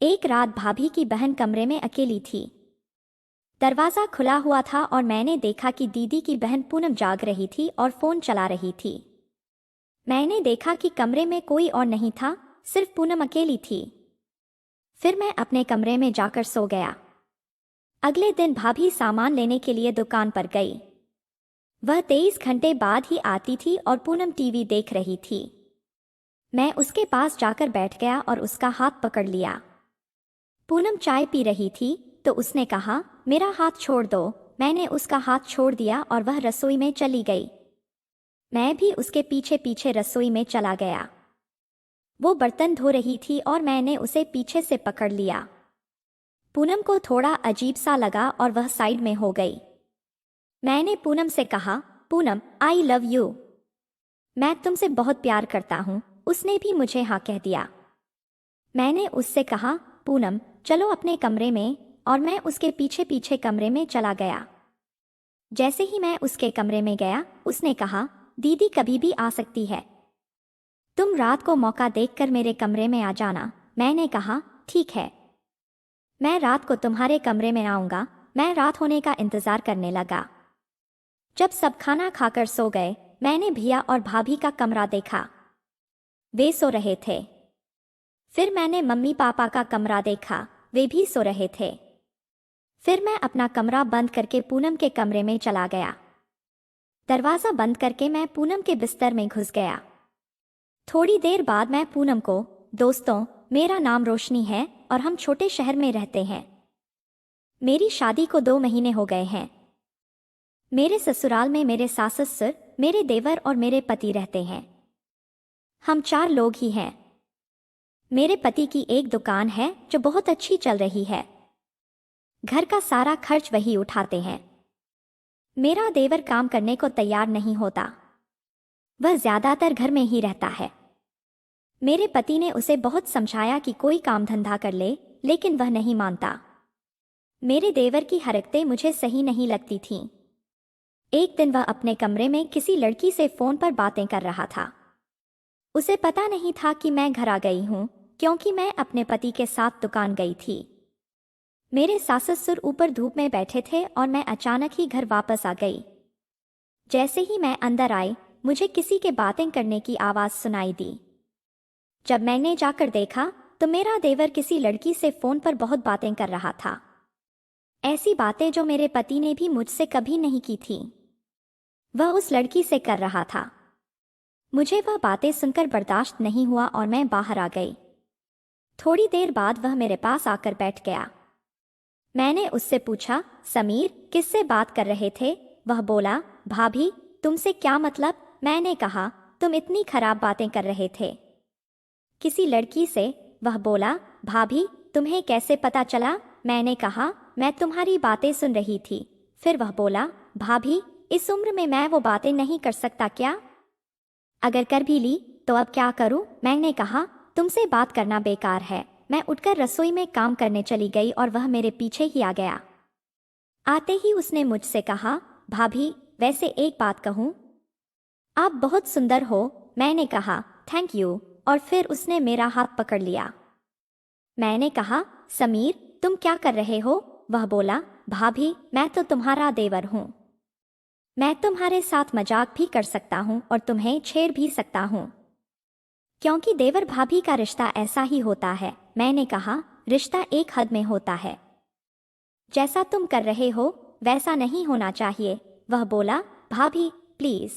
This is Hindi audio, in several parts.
एक रात भाभी की बहन कमरे में अकेली थी। दरवाज़ा खुला हुआ था और मैंने देखा कि दीदी की बहन पूनम जाग रही थी और फ़ोन चला रही थी। मैंने देखा कि कमरे में कोई और नहीं था, सिर्फ पूनम अकेली थी। फिर मैं अपने कमरे में जाकर सो गया। अगले दिन भाभी सामान लेने के लिए दुकान पर गई। वह 23 घंटे बाद ही आती थी और पूनम टीवी देख रही थी। मैं उसके पास जाकर बैठ गया और उसका हाथ पकड़ लिया। पूनम चाय पी रही थी तो उसने कहा, मेरा हाथ छोड़ दो। मैंने उसका हाथ छोड़ दिया और वह रसोई में चली गई। मैं भी उसके पीछे पीछे रसोई में चला गया। वो बर्तन धो रही थी और मैंने उसे पीछे से पकड़ लिया। पूनम को थोड़ा अजीब सा लगा और वह साइड में हो गई। मैंने पूनम से कहा, पूनम, आई लव यू। मैं तुमसे बहुत प्यार करता हूँ। उसने भी मुझे हाँ कह दिया। मैंने उससे कहा, पूनम, चलो अपने कमरे में, और मैं उसके पीछे पीछे कमरे में चला गया। जैसे ही मैं उसके कमरे में गया, उसने कहा, दीदी कभी भी आ सकती है। तुम रात को मौका देखकर मेरे कमरे में आ जाना। मैंने कहा, ठीक है। मैं रात को तुम्हारे कमरे में आऊंगा। मैं रात होने का इंतजार करने लगा। जब सब खाना खाकर सो गए, मैंने भैया और भाभी का कमरा देखा। वे सो रहे थे। फिर मैंने मम्मी पापा का कमरा देखा, वे भी सो रहे थे। फिर मैं अपना कमरा बंद करके पूनम के कमरे में चला गया। दरवाज़ा बंद करके मैं पूनम के बिस्तर में घुस गया। थोड़ी देर बाद मैं पूनम को, दोस्तों, मेरा नाम रोशनी है और हम छोटे शहर में रहते हैं। मेरी शादी को 2 महीने हो गए हैं। मेरे ससुराल में मेरे सास ससुर, मेरे देवर और मेरे पति रहते हैं। हम 4 लोग ही हैं। मेरे पति की एक दुकान है जो बहुत अच्छी चल रही है। घर का सारा खर्च वही उठाते हैं। मेरा देवर काम करने को तैयार नहीं होता। वह ज्यादातर घर में ही रहता है। मेरे पति ने उसे बहुत समझाया कि कोई काम धंधा कर ले, लेकिन वह नहीं मानता। मेरे देवर की हरकतें मुझे सही नहीं लगती थीं। एक दिन वह अपने कमरे में किसी लड़की से फोन पर बातें कर रहा था। उसे पता नहीं था कि मैं घर आ गई हूं, क्योंकि मैं अपने पति के साथ दुकान गई थी। मेरे सास ससुर ऊपर धूप में बैठे थे और मैं अचानक ही घर वापस आ गई। जैसे ही मैं अंदर आई, मुझे किसी के बातें करने की आवाज़ सुनाई दी। जब मैंने जाकर देखा तो मेरा देवर किसी लड़की से फोन पर बहुत बातें कर रहा था। ऐसी बातें जो मेरे पति ने भी मुझसे कभी नहीं की थी, वह उस लड़की से कर रहा था। मुझे वह बातें सुनकर बर्दाश्त नहीं हुआ और मैं बाहर आ गई। थोड़ी देर बाद वह मेरे पास आकर बैठ गया। मैंने उससे पूछा, समीर, किससे बात कर रहे थे? वह बोला, भाभी, तुमसे क्या मतलब? मैंने कहा, तुम इतनी खराब बातें कर रहे थे किसी लड़की से। वह बोला, भाभी, तुम्हें कैसे पता चला? मैंने कहा, मैं तुम्हारी बातें सुन रही थी। फिर वह बोला, भाभी, इस उम्र में मैं वो बातें नहीं कर सकता क्या? अगर कर भी ली तो अब क्या करूं? मैंने कहा, तुमसे बात करना बेकार है। मैं उठकर रसोई में काम करने चली गई और वह मेरे पीछे ही आ गया। आते ही उसने मुझसे कहा, भाभी, वैसे एक बात कहूं? आप बहुत सुंदर हो। मैंने कहा, थैंक यू, और फिर उसने मेरा हाथ पकड़ लिया। मैंने कहा, समीर, तुम क्या कर रहे हो? वह बोला, भाभी, मैं तो तुम्हारा देवर हूं। मैं तुम्हारे साथ मजाक भी कर सकता हूं और तुम्हें छेड़ भी सकता हूं, क्योंकि देवर भाभी का रिश्ता ऐसा ही होता है। मैंने कहा, रिश्ता एक हद में होता है। जैसा तुम कर रहे हो वैसा नहीं होना चाहिए। वह बोला, भाभी, प्लीज,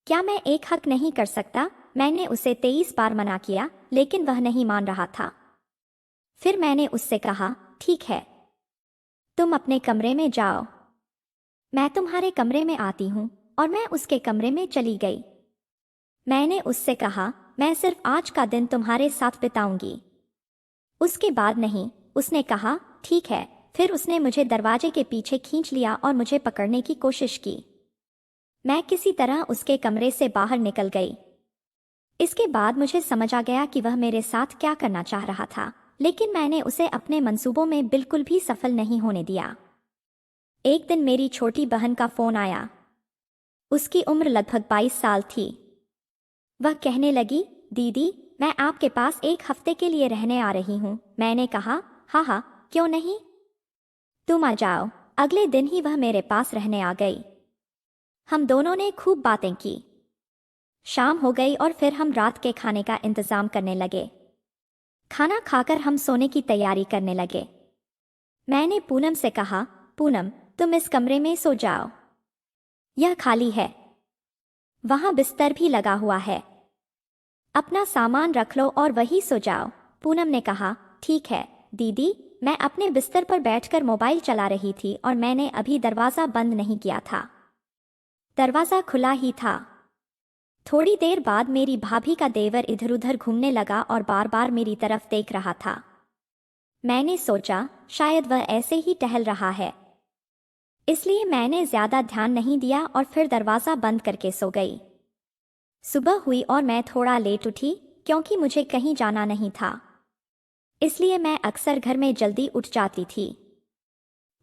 क्या मैं एक हक नहीं कर सकता? मैंने उसे 23 बार मना किया, लेकिन वह नहीं मान रहा था। फिर मैंने उससे कहा, ठीक है, तुम अपने कमरे में जाओ, मैं तुम्हारे कमरे में आती हूँ, और मैं उसके कमरे में चली गई। मैंने उससे कहा, मैं सिर्फ आज का दिन तुम्हारे साथ बिताऊंगी, उसके बाद नहीं। उसने कहा, ठीक है। फिर उसने मुझे दरवाजे के पीछे खींच लिया और मुझे पकड़ने की कोशिश की। मैं किसी तरह उसके कमरे से बाहर निकल गई। इसके बाद मुझे समझ आ गया कि वह मेरे साथ क्या करना चाह रहा था, लेकिन मैंने उसे अपने मंसूबों में बिल्कुल भी सफल नहीं होने दिया। एक दिन मेरी छोटी बहन का फोन आया। उसकी उम्र लगभग 22 साल थी। वह कहने लगी, दीदी, मैं आपके पास 1 हफ्ते के लिए रहने आ रही हूँ। मैंने कहा, हाँ हाँ, क्यों नहीं, तुम आ जाओ। अगले दिन ही वह मेरे पास रहने आ गई। हम दोनों ने खूब बातें की। शाम हो गई और फिर हम रात के खाने का इंतजाम करने लगे। खाना खाकर हम सोने की तैयारी करने लगे। मैंने पूनम से कहा, पूनम, तुम इस कमरे में सो जाओ, यह खाली है, वहां बिस्तर भी लगा हुआ है, अपना सामान रख लो और वहीं सो जाओ। पूनम ने कहा, ठीक है दीदी। मैं अपने बिस्तर पर बैठकर मोबाइल चला रही थी और मैंने अभी दरवाज़ा बंद नहीं किया था। दरवाज़ा खुला ही था। थोड़ी देर बाद मेरी भाभी का देवर इधर उधर घूमने लगा और बार बार मेरी तरफ देख रहा था। मैंने सोचा शायद वह ऐसे ही टहल रहा है, इसलिए मैंने ज्यादा ध्यान नहीं दिया और फिर दरवाज़ा बंद करके सो गई। सुबह हुई और मैं थोड़ा लेट उठी क्योंकि मुझे कहीं जाना नहीं था, इसलिए मैं अक्सर घर में जल्दी उठ जाती थी।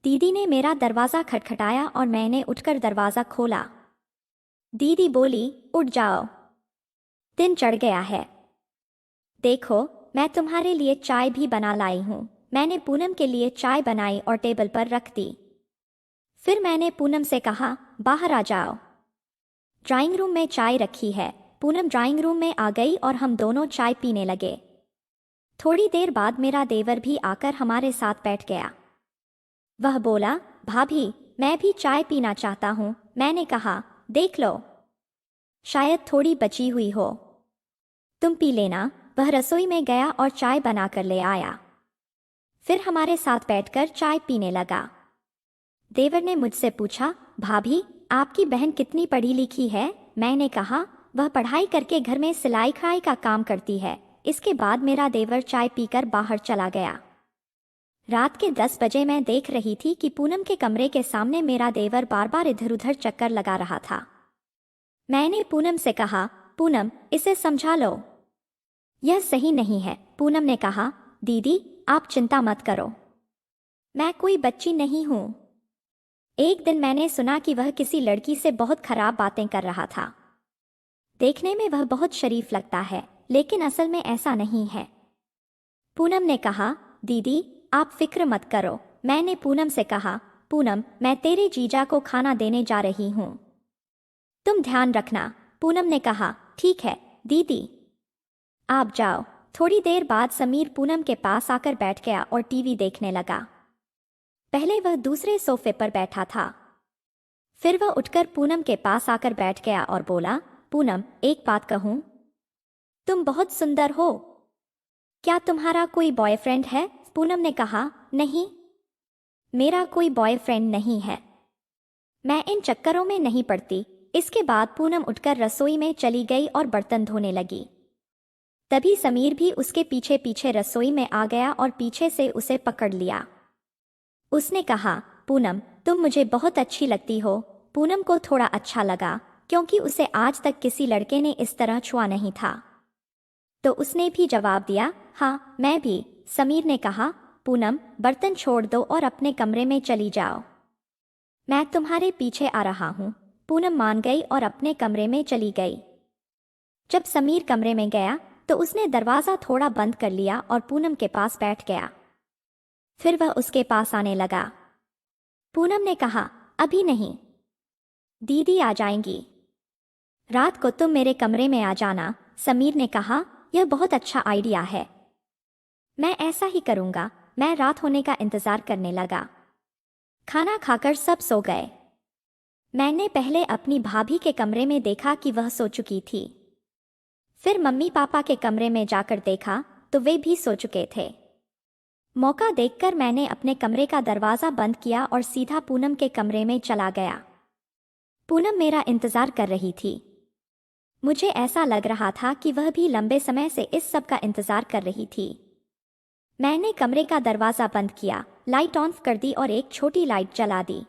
दीदी ने मेरा दरवाज़ा खटखटाया और मैंने उठकर दरवाज़ा खोला। दीदी बोली, उठ जाओ, दिन चढ़ गया है। देखो, मैं तुम्हारे लिए चाय भी बना लाई हूँ। मैंने पूनम के लिए चाय बनाई और टेबल पर रख दी। फिर मैंने पूनम से कहा, बाहर आ जाओ, ड्राइंग रूम में चाय रखी है। पूनम ड्राइंग रूम में आ गई और हम दोनों चाय पीने लगे। थोड़ी देर बाद मेरा देवर भी आकर हमारे साथ बैठ गया। वह बोला, भाभी, मैं भी चाय पीना चाहता हूँ। मैंने कहा, देख लो, शायद थोड़ी बची हुई हो, तुम पी लेना। वह रसोई में गया और चाय बनाकर ले आया। फिर हमारे साथ बैठकर चाय पीने लगा। देवर ने मुझसे पूछा, भाभी, आपकी बहन कितनी पढ़ी लिखी है? मैंने कहा, वह पढ़ाई करके घर में सिलाई कढ़ाई का काम करती है। इसके बाद मेरा देवर चाय पीकर बाहर चला गया। रात के 10 बजे मैं देख रही थी कि पूनम के कमरे के सामने मेरा देवर बार बार इधर उधर चक्कर लगा रहा था। मैंने पूनम से कहा, पूनम, इसे समझा लो, यह सही नहीं है। पूनम ने कहा, दीदी, आप चिंता मत करो, मैं कोई बच्ची नहीं हूं। एक दिन मैंने सुना कि वह किसी लड़की से बहुत खराब बातें कर रहा था। देखने में वह बहुत शरीफ लगता है, लेकिन असल में ऐसा नहीं है। पूनम ने कहा, दीदी, आप फिक्र मत करो। मैंने पूनम से कहा, पूनम, मैं तेरे जीजा को खाना देने जा रही हूं, तुम ध्यान रखना। पूनम ने कहा, ठीक है दीदी, आप जाओ। थोड़ी देर बाद समीर पूनम के पास आकर बैठ गया और टीवी देखने लगा। पहले वह दूसरे सोफे पर बैठा था, फिर वह उठकर पूनम के पास आकर बैठ गया और बोला, पूनम, एक बात कहूं, तुम बहुत सुंदर हो। क्या तुम्हारा कोई बॉयफ्रेंड है? पूनम ने कहा, नहीं, मेरा कोई बॉयफ्रेंड नहीं है, मैं इन चक्करों में नहीं पड़ती। इसके बाद पूनम उठकर रसोई में चली गई और बर्तन धोने लगी। तभी समीर भी उसके पीछे पीछे रसोई में आ गया और पीछे से उसे पकड़ लिया। उसने कहा, पूनम, तुम मुझे बहुत अच्छी लगती हो। पूनम को थोड़ा अच्छा लगा क्योंकि उसे आज तक किसी लड़के ने इस तरह छुआ नहीं था, तो उसने भी जवाब दिया, हाँ, मैं भी। समीर ने कहा, पूनम, बर्तन छोड़ दो और अपने कमरे में चली जाओ, मैं तुम्हारे पीछे आ रहा हूँ। पूनम मान गई और अपने कमरे में चली गई। जब समीर कमरे में गया तो उसने दरवाज़ा थोड़ा बंद कर लिया और पूनम के पास बैठ गया। फिर वह उसके पास आने लगा। पूनम ने कहा, अभी नहीं, दीदी आ जाएंगी, रात को तुम मेरे कमरे में आ जाना। समीर ने कहा, यह बहुत अच्छा आइडिया है, मैं ऐसा ही करूंगा। मैं रात होने का इंतजार करने लगा। खाना खाकर सब सो गए। मैंने पहले अपनी भाभी के कमरे में देखा कि वह सो चुकी थी। फिर मम्मी पापा के कमरे में जाकर देखा तो वे भी सो चुके थे। मौका देखकर मैंने अपने कमरे का दरवाज़ा बंद किया और सीधा पूनम के कमरे में चला गया। पूनम मेरा इंतज़ार कर रही थी। मुझे ऐसा लग रहा था कि वह भी लंबे समय से इस सब का इंतज़ार कर रही थी। मैंने कमरे का दरवाज़ा बंद किया, लाइट ऑफ कर दी और एक छोटी लाइट जला दी।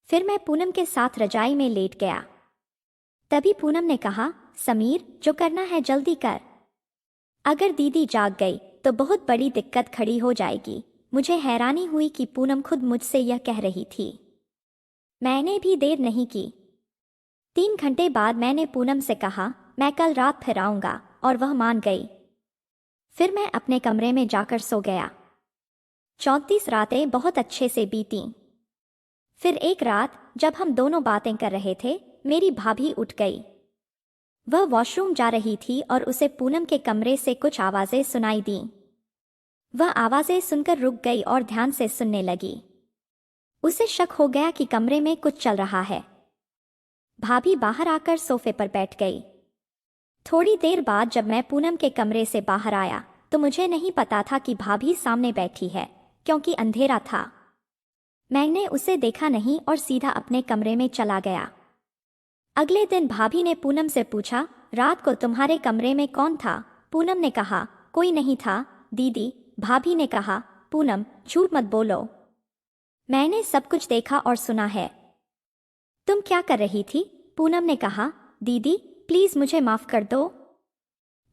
फिर मैं पूनम के साथ रजाई में लेट गया। तभी पूनम ने कहा, समीर, जो करना है जल्दी कर, अगर दीदी जाग गई तो बहुत बड़ी दिक्कत खड़ी हो जाएगी। मुझे हैरानी हुई कि पूनम खुद मुझसे यह कह रही थी। मैंने भी देर नहीं की। 3 घंटे बाद मैंने पूनम से कहा, मैं कल रात फिर आऊंगा, और वह मान गई। फिर मैं अपने कमरे में जाकर सो गया। 34 रातें बहुत अच्छे से बीती। फिर एक रात जब हम दोनों बातें कर रहे थे, मेरी भाभी उठ गई। वह वॉशरूम जा रही थी और उसे पूनम के कमरे से कुछ आवाजें सुनाई दीं। वह आवाजें सुनकर रुक गई और ध्यान से सुनने लगी। उसे शक हो गया कि कमरे में कुछ चल रहा है। भाभी बाहर आकर सोफे पर बैठ गई। थोड़ी देर बाद जब मैं पूनम के कमरे से बाहर आया तो मुझे नहीं पता था कि भाभी सामने बैठी है, क्योंकि अंधेरा था। मैंने उसे देखा नहीं और सीधा अपने कमरे में चला गया। अगले दिन भाभी ने पूनम से पूछा, रात को तुम्हारे कमरे में कौन था? पूनम ने कहा, कोई नहीं था दीदी। भाभी ने कहा, पूनम झूठ मत बोलो, मैंने सब कुछ देखा और सुना है। तुम क्या कर रही थी? पूनम ने कहा, दीदी प्लीज मुझे माफ कर दो।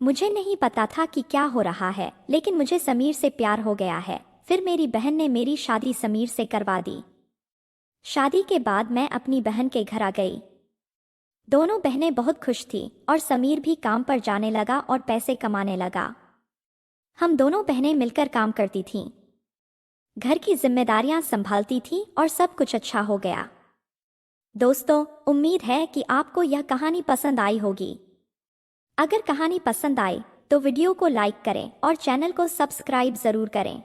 मुझे नहीं पता था कि क्या हो रहा है, लेकिन मुझे समीर से प्यार हो गया है। फिर मेरी बहन ने मेरी शादी समीर से करवा दी। शादी के बाद मैं अपनी बहन के घर आ गई। दोनों बहनें बहुत खुश थीं और समीर भी काम पर जाने लगा और पैसे कमाने लगा। हम दोनों बहनें मिलकर काम करती थीं, घर की जिम्मेदारियां संभालती थीं और सब कुछ अच्छा हो गया। दोस्तों, उम्मीद है कि आपको यह कहानी पसंद आई होगी। अगर कहानी पसंद आए तो वीडियो को लाइक करें और चैनल को सब्सक्राइब जरूर करें।